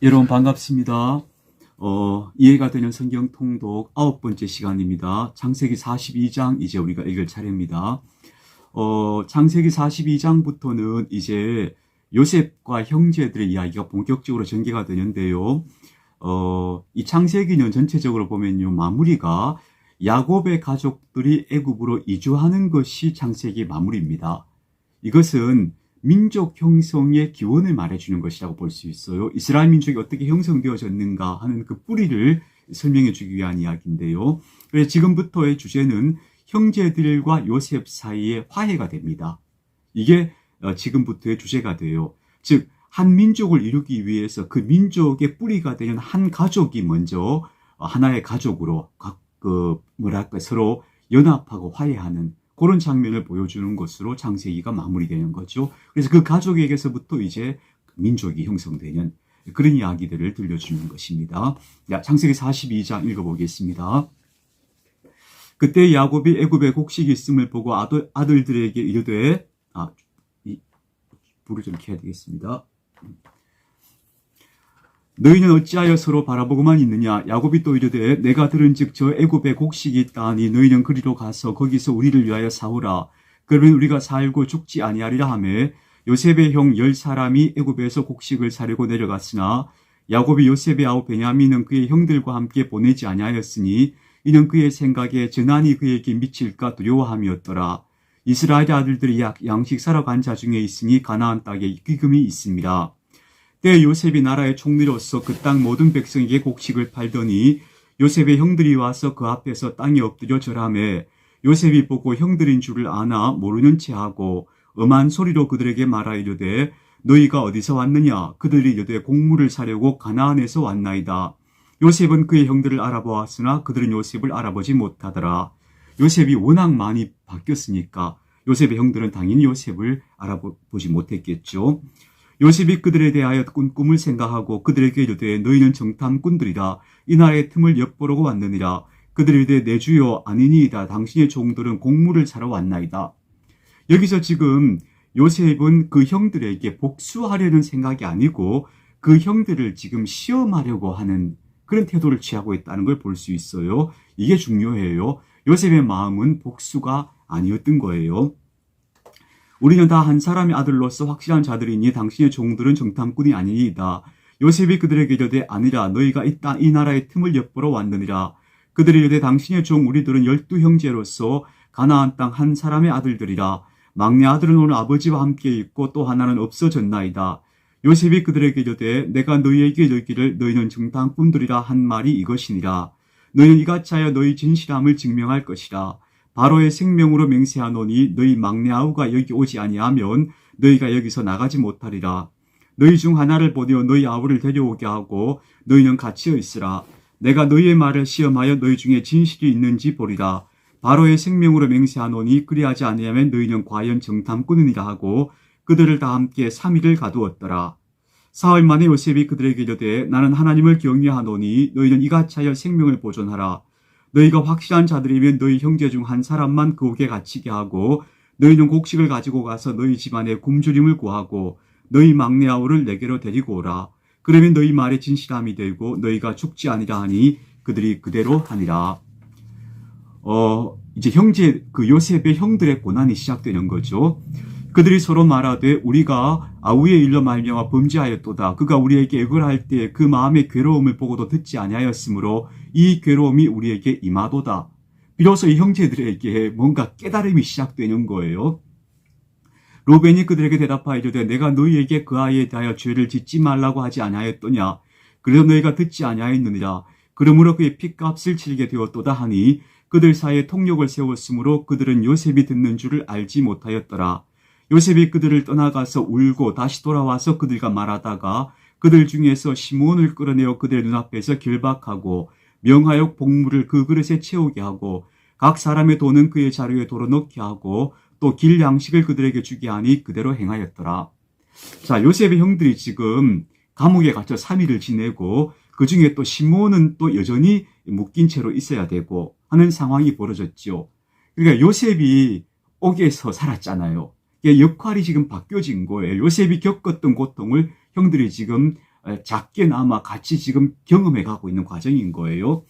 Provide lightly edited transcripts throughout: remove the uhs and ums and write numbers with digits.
여러분 반갑습니다. 이해가 되는 성경 통독 9번째 시간입니다. 창세기 42장 이제 우리가 읽을 차례입니다. 창세기 42장부터는 이제 요셉과 형제들의 이야기가 본격적으로 전개가 되는데요. 이 창세기는 전체적으로 보면요, 마무리가 야곱의 가족들이 애굽으로 이주하는 것이 창세기 마무리입니다. 이것은 민족 형성의 기원을 말해주는 것이라고 볼 수 있어요. 이스라엘 민족이 어떻게 형성되어졌는가 하는 그 뿌리를 설명해 주기 위한 이야기인데요. 그래서 지금부터의 주제는 형제들과 요셉 사이의 화해가 됩니다. 이게 지금부터의 주제가 돼요. 즉, 한 민족을 이루기 위해서 그 민족의 뿌리가 되는 한 가족이 먼저 하나의 가족으로 서로 연합하고 화해하는 그런 장면을 보여주는 것으로 창세기가 마무리되는 거죠. 그래서 그 가족에게서부터 이제 민족이 형성되는 그런 이야기들을 들려주는 것입니다. 창세기 42장 읽어보겠습니다. 그때 야곱이 애굽에 곡식이 있음을 보고 아들들에게 이르되, 불을 좀 켜야 되겠습니다. 너희는 어찌하여 서로 바라보고만 있느냐? 야곱이 또 이르되, 내가 들은즉 저 애굽에 곡식이 있다 하니 너희는 그리로 가서 거기서 우리를 위하여 사오라. 그러면 우리가 살고 죽지 아니하리라 하매, 요셉의 형 10사람이 애굽에서 곡식을 사려고 내려갔으나 야곱이 요셉의 아우 베냐민은 그의 형들과 함께 보내지 아니하였으니 이는 그의 생각에 전환이 그에게 미칠까 두려워함이었더라. 이스라엘 아들들이 양식 사러 간 자 중에 있으니 가나안 땅에 기금이 있습니다. 때 요셉이 나라의 총리로서 그 땅 모든 백성에게 곡식을 팔더니 요셉의 형들이 와서 그 앞에서 땅에 엎드려 절하매, 요셉이 보고 형들인 줄을 아나 모르는 체하고 엄한 소리로 그들에게 말하 이르되, 너희가 어디서 왔느냐? 그들이 이르되 곡물을 사려고 가나안에서 왔나이다. 요셉은 그의 형들을 알아보았으나 그들은 요셉을 알아보지 못하더라. 요셉이 워낙 많이 바뀌었으니까 요셉의 형들은 당연히 요셉을 알아보지 못했겠죠. 요셉이 그들에 대하여 꾼 꿈을 생각하고 그들에게 이르되, 너희는 정탐꾼들이라. 이 나라의 틈을 엿보려고 왔느니라. 그들이 이르되, 내 주여 아니니이다. 당신의 종들은 곡물을 사러 왔나이다. 여기서 지금 요셉은 그 형들에게 복수하려는 생각이 아니고 그 형들을 지금 시험하려고 하는 그런 태도를 취하고 있다는 걸 볼 수 있어요. 이게 중요해요. 요셉의 마음은 복수가 아니었던 거예요. 우리는 다 한 사람의 아들로서 확실한 자들이니 당신의 종들은 정탐꾼이 아니니이다. 요셉이 그들에게 이르되, 아니라 너희가 이 나라의 틈을 엿보러 왔느니라. 그들이 이르되, 당신의 종 우리들은 12형제로서 가나안 땅 한 사람의 아들들이라. 막내 아들은 오늘 아버지와 함께 있고 또 하나는 없어졌나이다. 요셉이 그들에게 이르되, 내가 너희에게 이르기를 너희는 정탐꾼들이라 한 말이 이것이니라. 너희는 이같이 하여 너희 진실함을 증명할 것이라. 바로의 생명으로 맹세하노니 너희 막내 아우가 여기 오지 아니하면 너희가 여기서 나가지 못하리라. 너희 중 하나를 보내어 너희 아우를 데려오게 하고 너희는 갇혀 있으라. 내가 너희의 말을 시험하여 너희 중에 진실이 있는지 보리라. 바로의 생명으로 맹세하노니 그리하지 아니하면 너희는 과연 정탐꾼이니라 하고 그들을 다 함께 3일을 가두었더라. 사흘 만에 요셉이 그들에게 이르되, 나는 하나님을 경외하노니 너희는 이같이 하여 생명을 보존하라. 너희가 확실한 자들이면 너희 형제 중 한 사람만 그옥에 갇히게 하고 너희는 곡식을 가지고 가서 너희 집안에 굶주림을 구하고 너희 막내 아우를 내게로 데리고 오라. 그러면 너희 말에 진실함이 되고 너희가 죽지 아니라 하니 그들이 그대로 하니라. 이제 요셉의 형들의 고난이 시작되는 거죠. 그들이 서로 말하되, 우리가 아우의 일로 말미암아 범죄하였도다. 그가 우리에게 애걸할 때 그 마음의 괴로움을 보고도 듣지 아니하였으므로 이 괴로움이 우리에게 임하도다. 비로소 이 형제들에게 뭔가 깨달음이 시작되는 거예요. 로벤이 그들에게 대답하여 이르되, 내가 너희에게 그 아이에 대하여 죄를 짓지 말라고 하지 아니하였더냐? 그래서 너희가 듣지 아니하였느니라. 그러므로 그의 핏값을 치르게 되었도다 하니 그들 사이에 통력을 세웠으므로 그들은 요셉이 듣는 줄을 알지 못하였더라. 요셉이 그들을 떠나가서 울고 다시 돌아와서 그들과 말하다가 그들 중에서 시몬을 끌어내어 그들의 눈앞에서 결박하고 명하여 곡물을 그 그릇에 채우게 하고 각 사람의 돈은 그의 자루에 돌아넣게 하고 또 길 양식을 그들에게 주게 하니 그대로 행하였더라. 자, 요셉의 형들이 지금 감옥에 갇혀 3일을 지내고 그 중에 또 시몬은 또 여전히 묶인 채로 있어야 되고 하는 상황이 벌어졌죠. 그러니까 요셉이 옥에서 살았잖아요. 역할이 지금 바뀌어진 거예요. 요셉이 겪었던 고통을 형들이 지금 작게나마 같이 지금 경험해 가고 있는 과정인 거예요.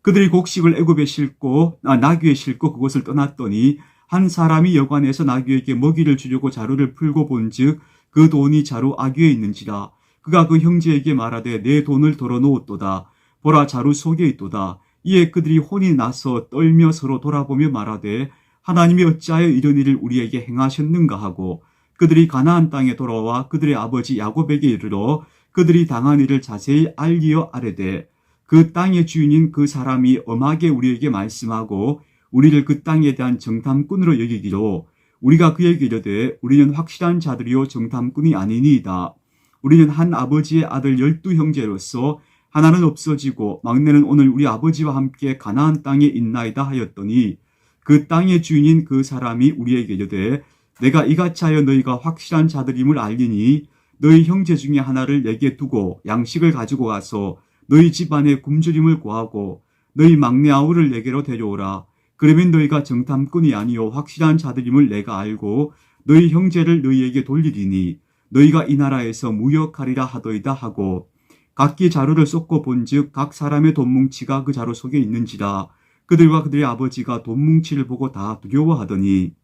그들이 곡식을 애굽에 싣고 나귀에 싣고 그곳을 떠났더니 한 사람이 여관에서 나귀에게 먹이를 주려고 자루를 풀고 본즉 그 돈이 자루 아귀에 있는지라. 그가 그 형제에게 말하되 내 돈을 덜어놓았도다. 보라 자루 속에 있도다. 이에 그들이 혼이 나서 떨며 서로 돌아보며 말하되 하나님이 어찌하여 이런 일을 우리에게 행하셨는가 하고 그들이 가나안 땅에 돌아와 그들의 아버지 야곱에게 이르러 그들이 당한 일을 자세히 알리어 아뢰되 그 땅의 주인인 그 사람이 엄하게 우리에게 말씀하고 우리를 그 땅에 대한 정탐꾼으로 여기기로 우리가 그에게 이르되 우리는 확실한 자들이요 정탐꾼이 아니니이다. 우리는 한 아버지의 아들 12형제로서 하나는 없어지고 막내는 오늘 우리 아버지와 함께 가나안 땅에 있나이다 하였더니 그 땅의 주인인 그 사람이 우리에게 이르되 내가 이같이 하여 너희가 확실한 자들임을 알리니 너희 형제 중에 하나를 내게 두고 양식을 가지고 가서 너희 집안에 굶주림을 구하고 너희 막내 아우를 내게로 데려오라. 그러면 너희가 정탐꾼이 아니요 확실한 자들임을 내가 알고 너희 형제를 너희에게 돌리리니 너희가 이 나라에서 무역하리라 하더이다 하고 각기 자루를 쏟고 본즉 각 사람의 돈뭉치가 그 자루 속에 있는지라. 그들과 그들의 아버지가 돈뭉치를 보고 다 두려워하더니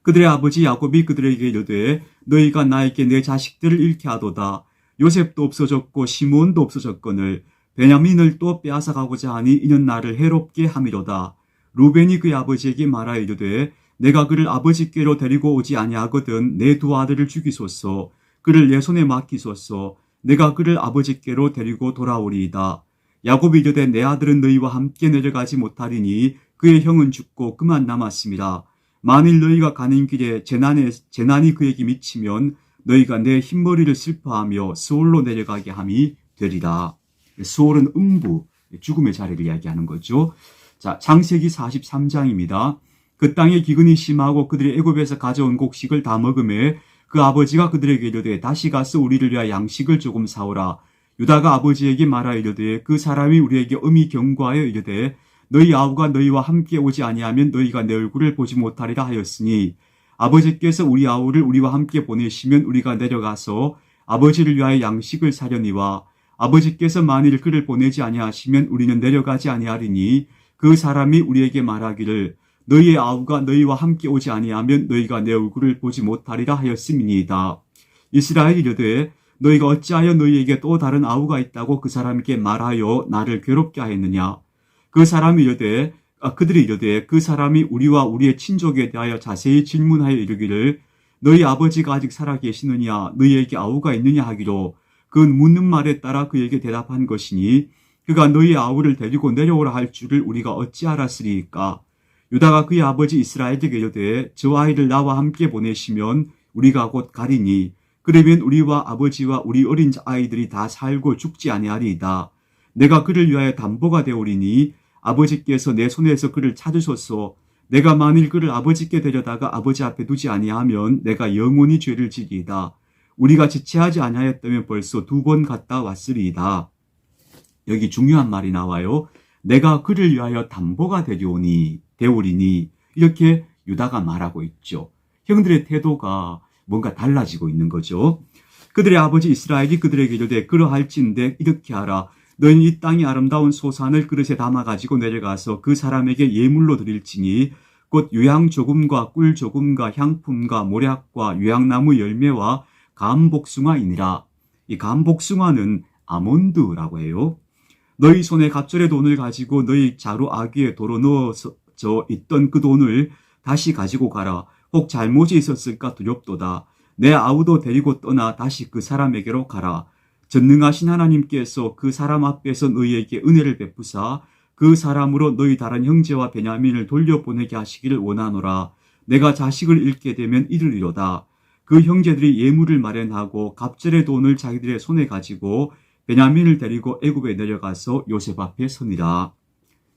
그들의 아버지 야곱이 그들에게 이르되 너희가 나에게 내 자식들을 잃게 하도다. 요셉도 없어졌고 시몬도 없어졌거늘 베냐민을 또 빼앗아가고자 하니 이는 나를 해롭게 함이로다. 루벤이 그의 아버지에게 말하여 이르되 내가 그를 아버지께로 데리고 오지 아니하거든 내 두 아들을 죽이소서. 그를 내 손에 맡기소서. 내가 그를 아버지께로 데리고 돌아오리이다. 야곱이 이르되 내 아들은 너희와 함께 내려가지 못하리니 그의 형은 죽고 그만 남았습니다. 만일 너희가 가는 길에 재난이 그에게 미치면 너희가 내 흰머리를 슬퍼하며 스올로 내려가게 함이 되리라. 스올은 음부, 죽음의 자리를 이야기하는 거죠. 자, 창세기 43장입니다. 그 땅에 기근이 심하고 그들이 애굽에서 가져온 곡식을 다 먹음에 그 아버지가 그들에게 이르되 다시 가서 우리를 위하여 양식을 조금 사오라. 유다가 아버지에게 말하여 이르되 그 사람이 우리에게 엄히 경고하여 이르되 너희 아우가 너희와 함께 오지 아니하면 너희가 내 얼굴을 보지 못하리라 하였으니 아버지께서 우리 아우를 우리와 함께 보내시면 우리가 내려가서 아버지를 위하여 양식을 사려니와 아버지께서 만일 그를 보내지 아니하시면 우리는 내려가지 아니하리니 그 사람이 우리에게 말하기를 너희의 아우가 너희와 함께 오지 아니하면 너희가 내 얼굴을 보지 못하리라 하였음이니이다. 이스라엘이 이르되 너희가 어찌하여 너희에게 또 다른 아우가 있다고 그 사람에게 말하여 나를 괴롭게 하였느냐. 그 사람이 이르되 그들이 이르되 그 사람이 우리와 우리의 친족에 대하여 자세히 질문하여 이르기를 너희 아버지가 아직 살아 계시느냐 너희에게 아우가 있느냐 하기로 그 묻는 말에 따라 그에게 대답한 것이니 그가 너희 아우를 데리고 내려오라 할 줄을 우리가 어찌 알았으리이까. 유다가 그의 아버지 이스라엘에게 이르되 저 아이를 나와 함께 보내시면 우리가 곧 가리니 그러면 우리와 아버지와 우리 어린 아이들이 다 살고 죽지 아니하리이다. 내가 그를 위하여 담보가 되오리니 아버지께서 내 손에서 그를 찾으소서. 내가 만일 그를 아버지께 데려다가 아버지 앞에 두지 아니하면 내가 영원히 죄를 지리이다. 우리가 지체하지 아니하였다면 벌써 2번 갔다 왔으리이다. 여기 중요한 말이 나와요. 내가 그를 위하여 담보가 되오리니 이렇게 유다가 말하고 있죠. 형들의 태도가 뭔가 달라지고 있는 거죠. 그들의 아버지 이스라엘이 그들에게 이르되 그러할진대 이렇게 하라. 너희는 이 땅의 아름다운 소산을 그릇에 담아가지고 내려가서 그 사람에게 예물로 드릴지니 곧 유향 조금과 꿀 조금과 향품과 모략과 유향나무 열매와 감복숭아이니라. 이 감복숭아는 아몬드라고 해요. 너희 손에 갑절의 돈을 가지고 너희 자루 아귀에 도로 넣어서 있던 그 돈을 다시 가지고 가라. 혹 잘못이 있었을까 두렵도다. 내 아우도 데리고 떠나 다시 그 사람에게로 가라. 전능하신 하나님께서 그 사람 앞에서 너희에게 은혜를 베푸사 그 사람으로 너희 다른 형제와 베냐민을 돌려보내게 하시기를 원하노라. 내가 자식을 잃게 되면 이르리로다. 그 형제들이 예물을 마련하고 갑절의 돈을 자기들의 손에 가지고 베냐민을 데리고 애굽에 내려가서 요셉 앞에 서니라.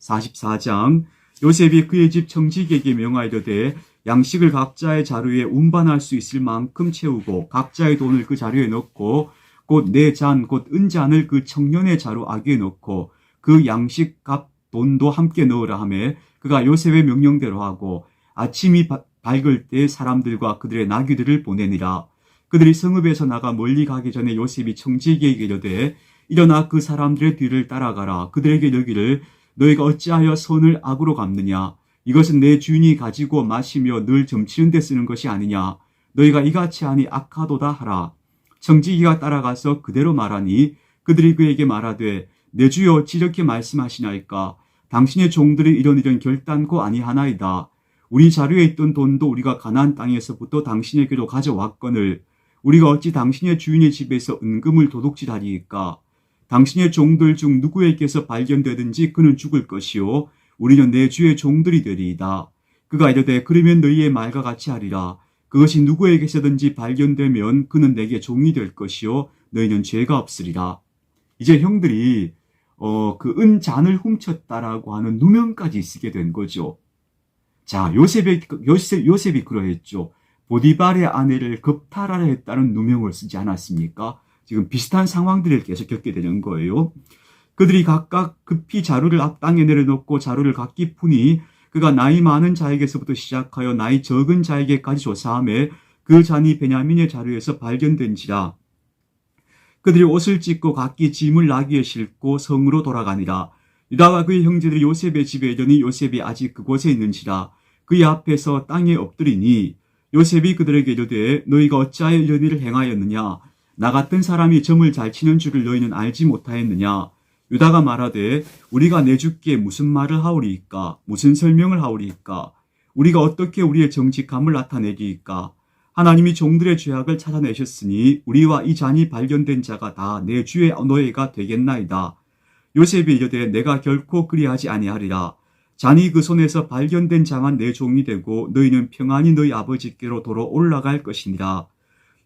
44장 요셉이 그의 집 청지기에게 명하이르되 양식을 각자의 자루에 운반할 수 있을 만큼 채우고 각자의 돈을 그 자루에 넣고 곧 내 잔 곧 은잔을 그 청년의 자루 아귀에 넣고 그 양식 값 돈도 함께 넣으라 하매 그가 요셉의 명령대로 하고 아침이 밝을 때 사람들과 그들의 나귀들을 보내니라. 그들이 성읍에서 나가 멀리 가기 전에 요셉이 청지기에게 이르되 일어나 그 사람들의 뒤를 따라가라. 그들에게 이르기를 너희가 어찌하여 선을 악으로 갚느냐. 이것은 내 주인이 가지고 마시며 늘 점치는 데 쓰는 것이 아니냐. 너희가 이같이 하니 악하도다 하라. 청지기가 따라가서 그대로 말하니 그들이 그에게 말하되 내 주여 어찌 이렇게 말씀하시나이까. 당신의 종들이 이런 결단코 아니하나이다. 우리 자루에 있던 돈도 우리가 가나안 땅에서부터 당신에게로 가져왔거늘 우리가 어찌 당신의 주인의 집에서 은금을 도둑질하리이까. 당신의 종들 중 누구에게서 발견되든지 그는 죽을 것이요 우리는 내 주의 종들이 되리이다. 그가 이르되 그러면 너희의 말과 같이 하리라. 그것이 누구에게서든지 발견되면 그는 내게 종이 될 것이요 너희는 죄가 없으리라. 이제 형들이 그 은잔을 훔쳤다라고 하는 누명까지 쓰게 된 거죠. 자, 요셉이 그러했죠. 보디발의 아내를 겁탈하려 했다는 누명을 쓰지 않았습니까? 지금 비슷한 상황들을 계속 겪게 되는 거예요. 그들이 각각 급히 자루를 앞 땅에 내려놓고 자루를 각기 푸니 그가 나이 많은 자에게서부터 시작하여 나이 적은 자에게까지 조사하며 그 잔이 베냐민의 자루에서 발견된지라. 그들이 옷을 찢고 각기 짐을 나귀에 싣고 성으로 돌아가니라. 유다와 그의 형제들이 요셉의 집에 이르니 요셉이 아직 그곳에 있는지라. 그의 앞에서 땅에 엎드리니 요셉이 그들에게 이르되 너희가 어찌하여 이런 일을 행하였느냐. 나 같은 사람이 점을 잘 치는 줄을 너희는 알지 못하였느냐. 유다가 말하되 우리가 내 주께 무슨 말을 하오리이까. 무슨 설명을 하오리이까. 우리가 어떻게 우리의 정직함을 나타내리이까. 하나님이 종들의 죄악을 찾아내셨으니 우리와 이 잔이 발견된 자가 다 내 주의 노예가 되겠나이다. 요셉이 이르되 내가 결코 그리하지 아니하리라. 잔이 그 손에서 발견된 자만 내 종이 되고 너희는 평안히 너희 아버지께로 도로 올라갈 것이니라.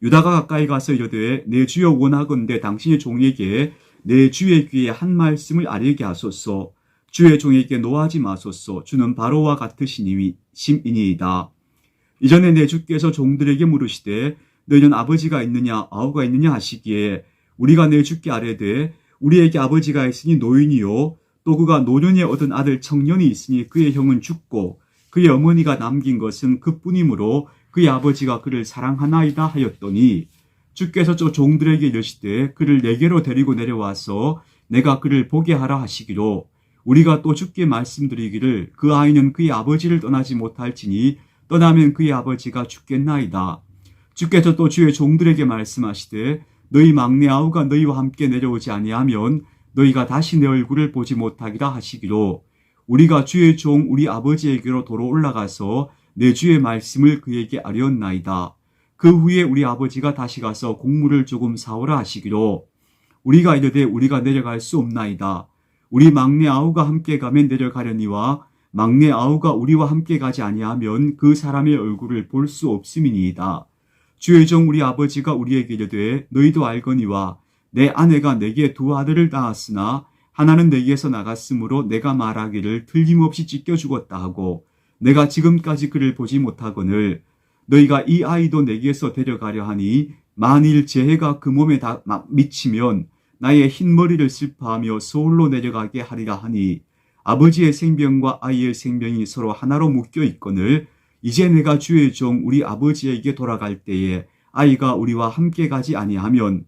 유다가 가까이 가서 이르되 내 주여 원하건대 당신의 종에게 내 주의 귀에 한 말씀을 아뢰게 하소서. 주의 종에게 노하지 마소서. 주는 바로와 같으시니이다. 이전에 내 주께서 종들에게 물으시되 너희는 아버지가 있느냐 아우가 있느냐 하시기에 우리가 내 주께 아뢰되 우리에게 아버지가 있으니 노인이요 또 그가 노년에 얻은 아들 청년이 있으니 그의 형은 죽고 그의 어머니가 남긴 것은 그뿐이므로 그의 아버지가 그를 사랑하나이다 하였더니 주께서 저 종들에게 이르시되 그를 내게로 데리고 내려와서 내가 그를 보게 하라 하시기로 우리가 또 주께 말씀드리기를 그 아이는 그의 아버지를 떠나지 못할지니 떠나면 그의 아버지가 죽겠나이다. 주께서 또 주의 종들에게 말씀하시되 너희 막내 아우가 너희와 함께 내려오지 아니하면 너희가 다시 내 얼굴을 보지 못하리라 하시기로 우리가 주의 종 우리 아버지에게로 도로 올라가서 내 주의 말씀을 그에게 아뢰었나이다. 그 후에 우리 아버지가 다시 가서 곡물을 조금 사오라 하시기로 우리가 이르되 우리가 내려갈 수 없나이다. 우리 막내 아우가 함께 가면 내려가려니와 막내 아우가 우리와 함께 가지 아니하면 그 사람의 얼굴을 볼 수 없음이니이다. 주의 종 우리 아버지가 우리에게 이르되 너희도 알거니와 내 아내가 내게 두 아들을 낳았으나 하나는 내게서 나갔으므로 내가 말하기를 틀림없이 찢겨 죽었다 하고 내가 지금까지 그를 보지 못하거늘 너희가 이 아이도 내게서 데려가려 하니 만일 재해가 그 몸에 다 미치면 나의 흰머리를 슬퍼하며 서울로 내려가게 하리라 하니 아버지의 생명과 아이의 생명이 서로 하나로 묶여 있거늘 이제 내가 주의 종 우리 아버지에게 돌아갈 때에 아이가 우리와 함께 가지 아니하면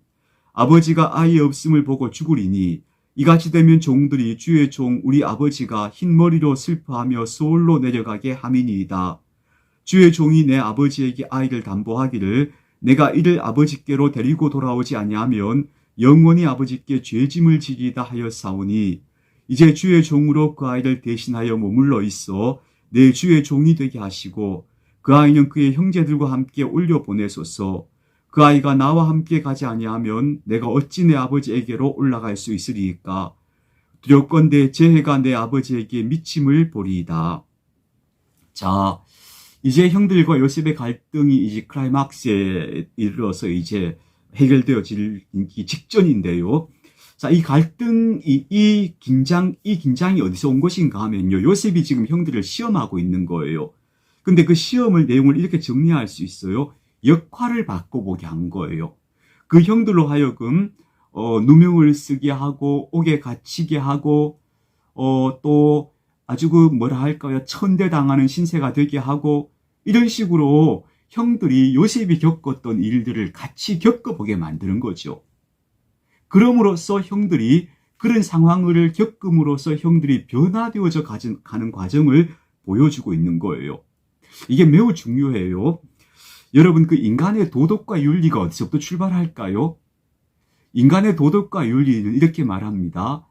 아버지가 아이 없음을 보고 죽으리니 이같이 되면 종들이 주의 종 우리 아버지가 흰머리로 슬퍼하며 서울로 내려가게 함이니이다. 주의 종이 내 아버지에게 아이를 담보하기를 내가 이를 아버지께로 데리고 돌아오지 아니하면 영원히 아버지께 죄짐을 지리다 하였사오니 이제 주의 종으로 그 아이를 대신하여 머물러 있어 내 주의 종이 되게 하시고 그 아이는 그의 형제들과 함께 올려 보내소서. 그 아이가 나와 함께 가지 아니하면 내가 어찌 내 아버지에게로 올라갈 수 있으리이까. 두렵건대 재해가 내 아버지에게 미침을 보리이다. 자, 이제 형들과 요셉의 갈등이 이제 클라이막스에 이르러서 이제 해결되어질 직전인데요. 자, 이 갈등, 이 긴장이 어디서 온 것인가 하면요. 요셉이 지금 형들을 시험하고 있는 거예요. 근데 그 시험을 내용을 이렇게 정리할 수 있어요. 역할을 바꿔보게 한 거예요. 그 형들로 하여금, 누명을 쓰게 하고, 옥에 갇히게 하고, 또 아주 뭐라 할까요. 천대당하는 신세가 되게 하고, 이런 식으로 형들이 요셉이 겪었던 일들을 같이 겪어보게 만드는 거죠. 그럼으로써 형들이 그런 상황을 겪음으로써 형들이 변화되어져 가는 과정을 보여주고 있는 거예요. 이게 매우 중요해요. 여러분, 그 인간의 도덕과 윤리가 어디서부터 출발할까요? 인간의 도덕과 윤리는 이렇게 말합니다.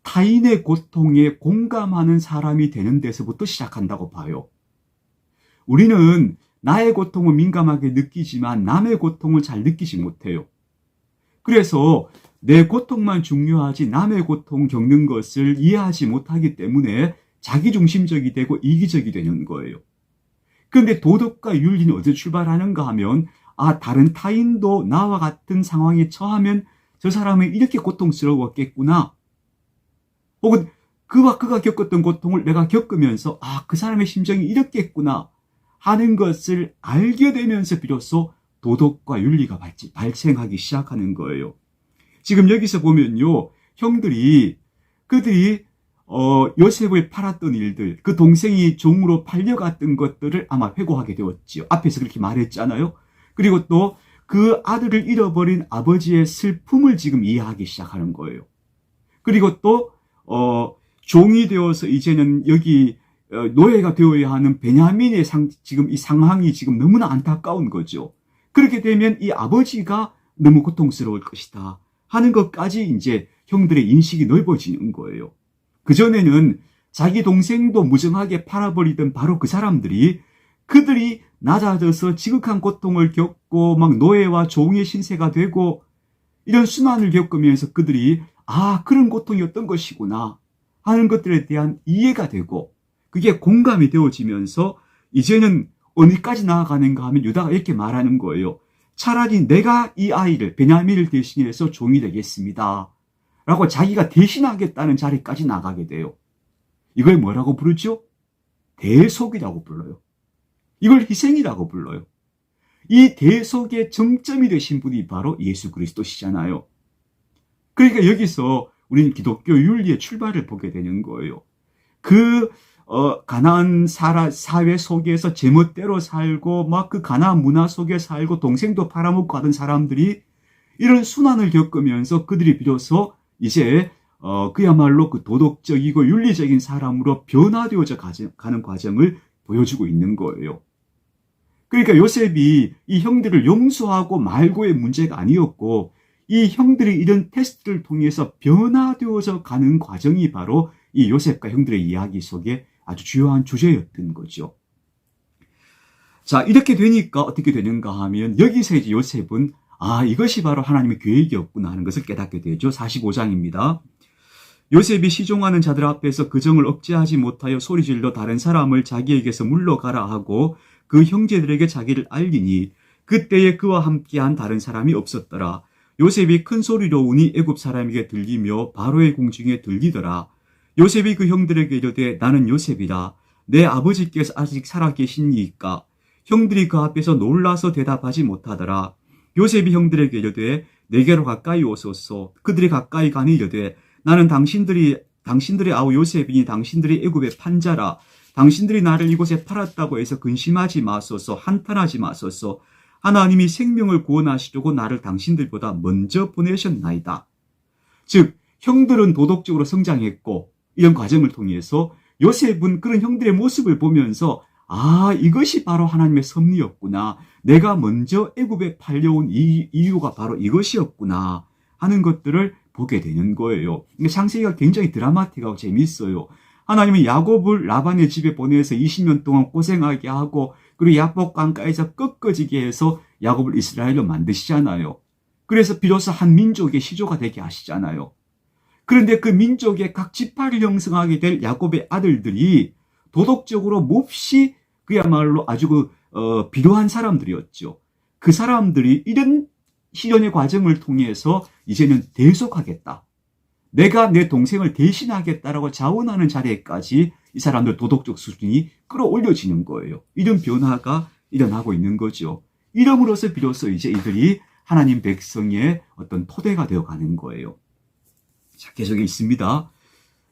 타인의 고통에 공감하는 사람이 되는 데서부터 시작한다고 봐요. 우리는 나의 고통을 민감하게 느끼지만 남의 고통을 잘 느끼지 못해요. 그래서 내 고통만 중요하지 남의 고통 겪는 것을 이해하지 못하기 때문에 자기중심적이 되고 이기적이 되는 거예요. 그런데 도덕과 윤리는 어디서 출발하는가 하면 다른 타인도 나와 같은 상황에 처하면 저 사람은 이렇게 고통스러웠겠구나. 혹은 그가 겪었던 고통을 내가 겪으면서 그 사람의 심정이 이렇겠구나 하는 것을 알게 되면서 비로소 도덕과 윤리가 발생하기 시작하는 거예요. 지금 여기서 보면요, 형들이 그들이 요셉을 팔았던 일들, 그 동생이 종으로 팔려갔던 것들을 아마 회고하게 되었지요. 앞에서 그렇게 말했잖아요. 그리고 또 그 아들을 잃어버린 아버지의 슬픔을 지금 이해하기 시작하는 거예요. 그리고 또 종이 되어서 이제는 여기 노예가 되어야 하는 베냐민의 지금 이 상황이 지금 너무나 안타까운 거죠. 그렇게 되면 이 아버지가 너무 고통스러울 것이다 하는 것까지 이제 형들의 인식이 넓어지는 거예요. 그전에는 자기 동생도 무정하게 팔아버리던 바로 그 사람들이 그들이 낮아져서 지극한 고통을 겪고 막 노예와 종의 신세가 되고 이런 순환을 겪으면서 그들이 그런 고통이었던 것이구나 하는 것들에 대한 이해가 되고 그게 공감이 되어지면서 이제는 어디까지 나아가는가 하면 유다가 이렇게 말하는 거예요. 차라리 내가 이 아이를 베냐민을 대신해서 종이 되겠습니다 라고 자기가 대신하겠다는 자리까지 나가게 돼요. 이걸 뭐라고 부르죠? 대속이라고 불러요. 이걸 희생이라고 불러요. 이 대속의 정점이 되신 분이 바로 예수 그리스도시잖아요. 그러니까 여기서 우리는 기독교 윤리의 출발을 보게 되는 거예요. 가나안 사회 속에서 제멋대로 살고 막 그 가나안 문화 속에 살고 동생도 팔아먹고 하던 사람들이 이런 순환을 겪으면서 그들이 비로소 이제 그야말로 그 도덕적이고 윤리적인 사람으로 변화되어져 가는 과정을 보여주고 있는 거예요. 그러니까 요셉이 이 형들을 용서하고 말고의 문제가 아니었고 이 형들이 이런 테스트를 통해서 변화되어져 가는 과정이 바로 이 요셉과 형들의 이야기 속에 아주 주요한 주제였던 거죠. 자, 이렇게 되니까 어떻게 되는가 하면 여기서 이제 요셉은 이것이 바로 하나님의 계획이었구나 하는 것을 깨닫게 되죠. 45장입니다. 요셉이 시종하는 자들 앞에서 그 정을 억제하지 못하여 소리질러 다른 사람을 자기에게서 물러가라 하고 그 형제들에게 자기를 알리니 그때에 그와 함께한 다른 사람이 없었더라. 요셉이 큰 소리로 우니 애굽 사람에게 들리며 바로의 궁중에 들리더라. 요셉이 그 형들에게 이르되 나는 요셉이라. 내 아버지께서 아직 살아계시니까. 형들이 그 앞에서 놀라서 대답하지 못하더라. 요셉이 형들에게 이르되 내게로 가까이 오소서. 그들이 가까이 가니 이르되 나는 당신들의 아우 요셉이니 당신들이 애굽의 판자라. 당신들이 나를 이곳에 팔았다고 해서 근심하지 마소서. 한탄하지 마소서. 하나님이 생명을 구원하시려고 나를 당신들보다 먼저 보내셨나이다. 즉 형들은 도덕적으로 성장했고 이런 과정을 통해서 요셉은 그런 형들의 모습을 보면서 이것이 바로 하나님의 섭리였구나. 내가 먼저 애굽에 팔려온 이유가 바로 이것이었구나 하는 것들을 보게 되는 거예요. 상세히가 굉장히 드라마틱하고 재미있어요. 하나님은 야곱을 라반의 집에 보내서 20년 동안 고생하게 하고 그리고 야복 강가에서 꺾어지게 해서 야곱을 이스라엘로 만드시잖아요. 그래서 비로소 한 민족의 시조가 되게 하시잖아요. 그런데 그 민족의 각 지파를 형성하게 될 야곱의 아들들이 도덕적으로 몹시 그야말로 아주 비료한 사람들이었죠. 그 사람들이 이런 시련의 과정을 통해서 이제는 대속하겠다. 내가 내 동생을 대신하겠다라고 자원하는 자리에까지 이 사람들 도덕적 수준이 끌어올려지는 거예요. 이런 변화가 일어나고 있는 거죠. 이름으로써 비로소 이제 이들이 하나님 백성의 어떤 토대가 되어가는 거예요. 자, 계속 있습니다.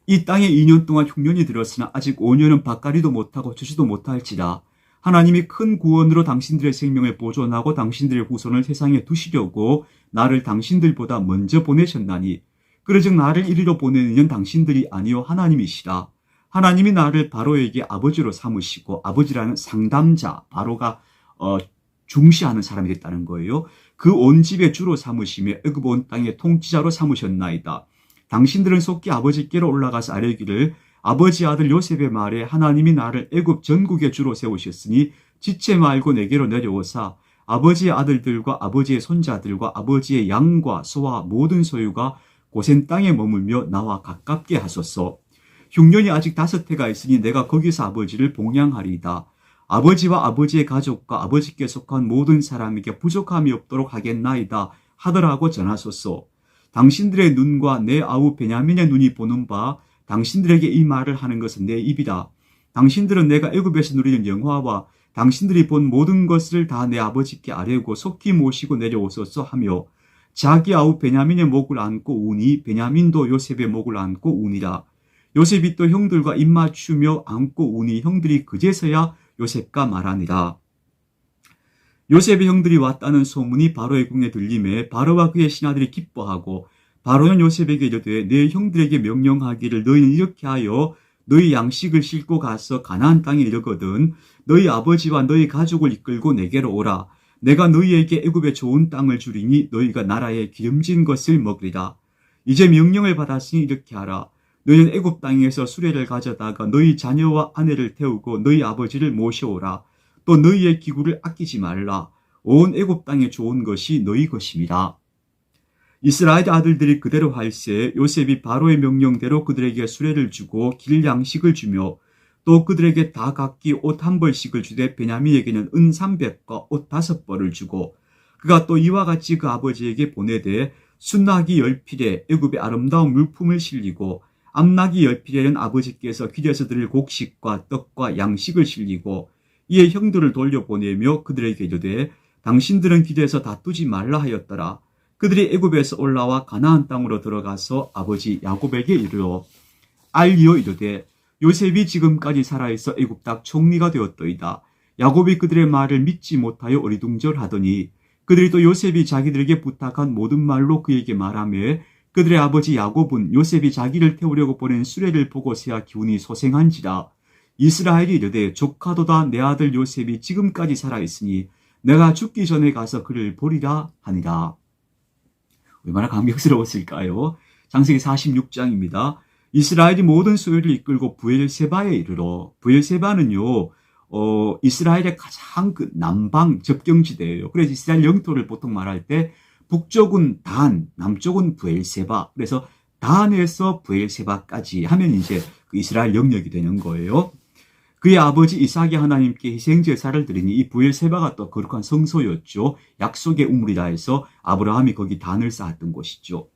이 땅에 2년 동안 흉년이 들었으나 아직 5년은 밭갈이도 못하고 주지도 못할지라. 하나님이 큰 구원으로 당신들의 생명을 보존하고 당신들의 후손을 세상에 두시려고 나를 당신들보다 먼저 보내셨나니 그러즉 나를 이리로 보내는 이는 당신들이 아니요 하나님이시라. 하나님이 나를 바로에게 아버지로 삼으시고, 아버지라는 상담자, 바로가 중시하는 사람이 됐다는 거예요. 그 온 집의 주로 삼으시며 애굽 온 땅의 통치자로 삼으셨나이다. 당신들은 속히 아버지께로 올라가서 아뢰기를 아버지 아들 요셉의 말에 하나님이 나를 애굽 전국의 주로 세우셨으니 지체 말고 내게로 내려오사 아버지의 아들들과 아버지의 손자들과 아버지의 양과 소와 모든 소유가 고센 땅에 머물며 나와 가깝게 하소서. 흉년이 아직 5해가 있으니 내가 거기서 아버지를 봉양하리이다. 아버지와 아버지의 가족과 아버지께 속한 모든 사람에게 부족함이 없도록 하겠나이다 하더라고 전하소서. 당신들의 눈과 내 아우 베냐민의 눈이 보는 바 당신들에게 이 말을 하는 것은 내 입이다. 당신들은 내가 애굽에서 누리는 영화와 당신들이 본 모든 것을 다 내 아버지께 아뢰고 속히 모시고 내려오소서 하며 자기 아우 베냐민의 목을 안고 우니 베냐민도 요셉의 목을 안고 우니라. 요셉이 또 형들과 입맞추며 안고 우니 형들이 그제서야 요셉과 말하니라. 요셉의 형들이 왔다는 소문이 바로의 궁에 들림에 바로와 그의 신하들이 기뻐하고 바로는 요셉에게 이르되 내 형들에게 명령하기를 너희는 이렇게 하여 너희 양식을 싣고 가서 가나안 땅에 이르거든 너희 아버지와 너희 가족을 이끌고 내게로 오라. 내가 너희에게 애굽의 좋은 땅을 주리니 너희가 나라에 기름진 것을 먹으리라. 이제 명령을 받았으니 이렇게 하라. 너희는 애굽 땅에서 수레를 가져다가 너희 자녀와 아내를 태우고 너희 아버지를 모셔오라. 또 너희의 기구를 아끼지 말라. 온 애굽 땅에 좋은 것이 너희 것임이라. 이스라엘 아들들이 그대로 할세 요셉이 바로의 명령대로 그들에게 수레를 주고 길 양식을 주며 또 그들에게 다 각기 옷 1벌씩을 주되 베냐민에게는 은 300과 옷 5벌을 주고 그가 또 이와 같이 그 아버지에게 보내되 순나기 10필에 애굽의 아름다운 물품을 실리고 암나기 10필에는 아버지께서 길에서 드릴 곡식과 떡과 양식을 실리고 이에 형들을 돌려보내며 그들에게 이르되 당신들은 길에서 다투지 말라 하였더라. 그들이 애굽에서 올라와 가나안 땅으로 들어가서 아버지 야곱에게 이르러 알리어 이르되 요셉이 지금까지 살아있어 애굽 땅 총리가 되었더이다. 야곱이 그들의 말을 믿지 못하여 어리둥절하더니 그들이 또 요셉이 자기들에게 부탁한 모든 말로 그에게 말하며 그들의 아버지 야곱은 요셉이 자기를 태우려고 보낸 수레를 보고서야 기운이 소생한지라. 이스라엘이 이르되 조카도다 내 아들 요셉이 지금까지 살아있으니 내가 죽기 전에 가서 그를 보리라 하니라. 얼마나 감격스러웠을까요? 창세기 46장입니다. 이스라엘이 모든 소유를 이끌고 브엘세바에 이르러 브엘세바는요 이스라엘의 가장 그 남방 접경지대예요. 그래서 이스라엘 영토를 보통 말할 때 북쪽은 단, 남쪽은 브엘세바. 그래서 단에서 브엘세바까지 하면 이제 그 이스라엘 영역이 되는 거예요. 그의 아버지 이삭이 하나님께 희생제사를 드리니 이 브엘세바가 또 거룩한 성소였죠. 약속의 우물이라 해서 아브라함이 거기 단을 쌓았던 곳이죠.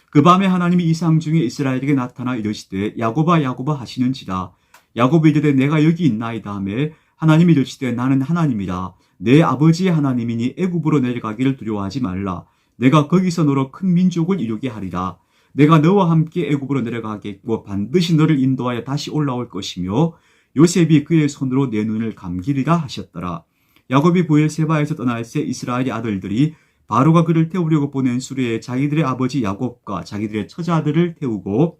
그 밤에 하나님이 이상 중에 이스라엘에게 나타나 이르시되 야곱아 야곱아 하시는지라. 야곱이 이르되 내가 여기 있나이다 하며 하나님이 이르시되 나는 하나님이라. 내 아버지의 하나님이니 애굽으로 내려가기를 두려워하지 말라. 내가 거기서 너로 큰 민족을 이루게 하리라. 내가 너와 함께 애굽으로 내려가겠고 반드시 너를 인도하여 다시 올라올 것이며 요셉이 그의 손으로 내 눈을 감기리라 하셨더라. 야곱이 브엘세바에서 떠날새 이스라엘의 아들들이 바로가 그를 태우려고 보낸 수레에 자기들의 아버지 야곱과 자기들의 처자들을 태우고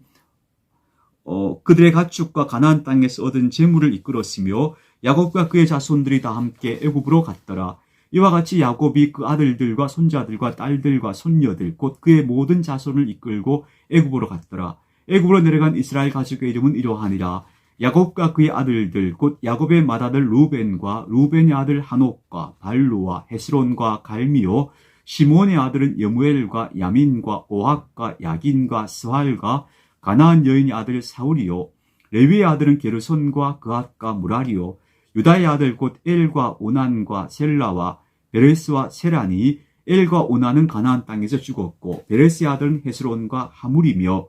그들의 가축과 가나안 땅에서 얻은 재물을 이끌었으며 야곱과 그의 자손들이 다 함께 애굽으로 갔더라. 이와 같이 야곱이 그 아들들과 손자들과 딸들과 손녀들 곧 그의 모든 자손을 이끌고 애굽으로 갔더라. 애굽으로 내려간 이스라엘 가족의 이름은 이러하니라. 야곱과 그의 아들들 곧 야곱의 맏아들 루벤과 루벤의 아들 한옥과 발루와 헤스론과 갈미요 시몬의 아들은 여무엘과 야민과 오학과 야긴과 스활과 가나안 여인의 아들 사울이요 레위의 아들은 게르손과 그앗과 무라리요 유다의 아들 곧 엘과 오난과 셀라와 베레스와 세란이 엘과 오난은 가나안 땅에서 죽었고 베레스의 아들은 헤스론과 하물이요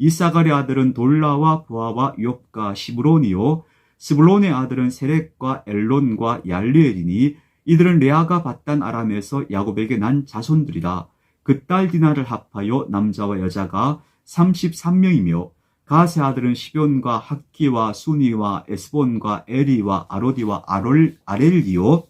이사갈의 아들은 돌라와 부하와 욥과 시브론이요 스불론의 아들은 세렉과 엘론과 얄리엘이니 이들은 레아가 받단 아람에서 야곱에게 난 자손들이라. 그 딸 디나를 합하여 남자와 여자가 33명이며 가세 아들은 시뵰과 학기와 수니와 에스본과 에리와 아로디와 아렐리요.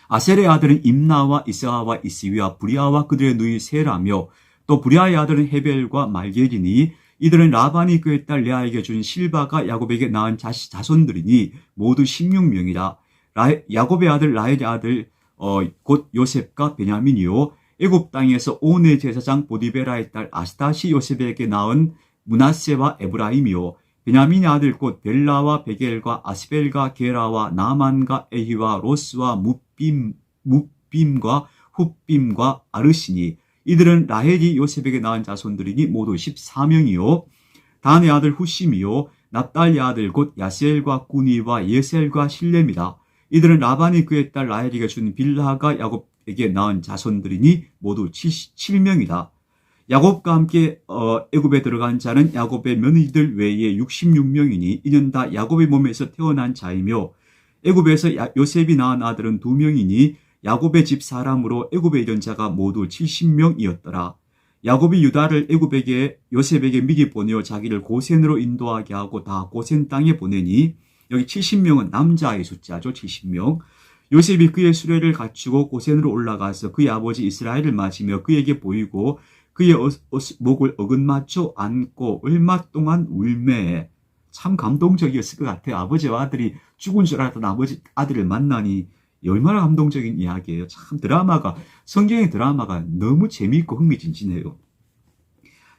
아셀의 아들은 임나와 이스하와 이스위와 부리아와 그들의 누이 세라며 또 부리아의 아들은 헤벨과 말게리니 이들은 라반이 그의 딸 레아에게 준 실바가 야곱에게 낳은 자손들이니 모두 16명이라. 야곱의 아들 라헬의 아들 곧 요셉과 베냐민이요. 애굽 땅에서 오네 제사장 보디베라의 딸 아스다시 요셉에게 낳은 므낫세와 에브라임이요. 베냐민의 아들 곧 벨라와 베겔과 아스벨과 게라와 나만과 에히와 로스와 뭇빔과 훗빔과 아르시니 이들은 라헬이 요셉에게 낳은 자손들이니 모두 14명이요. 단의 아들 후심이요. 납달의 아들 곧 야셀과 구니와 예셀과 실렘이다. 이들은 라반이 그의 딸 라헬에게 준 빌하가 야곱에게 낳은 자손들이니 모두 7명이다. 야곱과 함께 애굽에 들어간 자는 야곱의 며느리들 외에 66명이니 이는 다 야곱의 몸에서 태어난 자이며 애굽에서 요셉이 낳은 아들은 2명이니 야곱의 집 사람으로 애굽에 이른 자가 모두 70명이었더라. 야곱이 유다를 요셉에게 미리 보내어 자기를 고센으로 인도하게 하고 다 고센 땅에 보내니 여기 70명은 남자의 숫자죠. 70명. 요셉이 그의 수레를 갖추고 고센으로 올라가서 그의 아버지 이스라엘을 맞으며 그에게 보이고 그의 목을 어긋맞춰 안고 얼마 동안 울매. 참 감동적이었을 것 같아요. 아버지와 아들이 죽은 줄 알았던 아들을 만나니 얼마나 감동적인 이야기예요. 참 성경의 드라마가 너무 재미있고 흥미진진해요.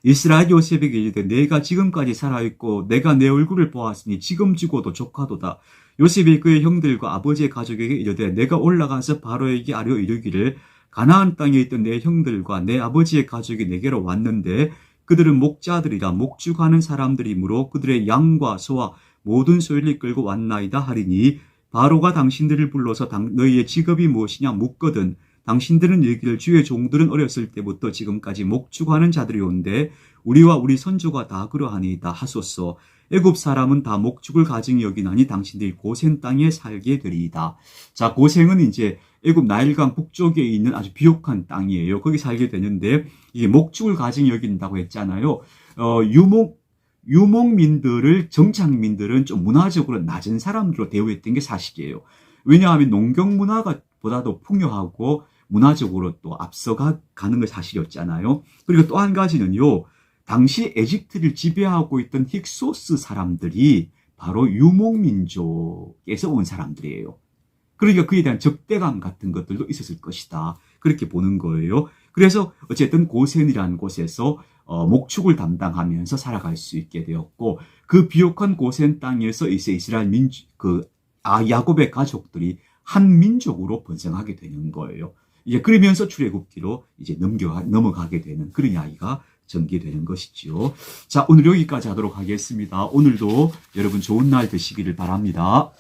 이스라엘 요셉에게 이르되 내가 지금까지 살아있고 내가 내 얼굴을 보았으니 지금 죽어도 조카도다. 요셉이 그의 형들과 아버지의 가족에게 이르되 내가 올라가서 바로에게 아뢰어 이르기를 가나안 땅에 있던 내 형들과 내 아버지의 가족이 내게로 왔는데 그들은 목자들이라 목축하는 사람들이므로 그들의 양과 소와 모든 소유를 이끌고 왔나이다 하리니 바로가 당신들을 불러서 너희의 직업이 무엇이냐 묻거든 당신들은 이르기를 주의 종들은 어렸을 때부터 지금까지 목축하는 자들이온데 우리와 우리 선조가 다 그러하니이다 하소서. 애굽 사람은 다 목축을 가증히 여기나니 당신들이 고센 땅에 살게 되리이다. 자, 고센은 이제 애굽 나일강 북쪽에 있는 아주 비옥한 땅이에요. 거기 살게 되는데 이게 목축을 가증히 여긴다고 했잖아요. 정착민들은 좀 문화적으로 낮은 사람들로 대우했던 게 사실이에요. 왜냐하면 농경 문화가 보다도 풍요하고 문화적으로 또 앞서가는 게 사실이었잖아요. 그리고 또 한 가지는요. 당시 에집트를 지배하고 있던 힉소스 사람들이 바로 유목민족에서 온 사람들이에요. 그러니까 그에 대한 적대감 같은 것들도 있었을 것이다. 그렇게 보는 거예요. 그래서 어쨌든 고센이라는 곳에서 목축을 담당하면서 살아갈 수 있게 되었고 그 비옥한 고센 땅에서 이제 이스라엘 야곱의 가족들이 한 민족으로 번성하게 되는 거예요. 이제 그러면서 출애굽기로 이제 넘어가게 되는 그런 이야기가 전개되는 것이지요. 자, 오늘 여기까지 하도록 하겠습니다. 오늘도 여러분 좋은 날 되시기를 바랍니다.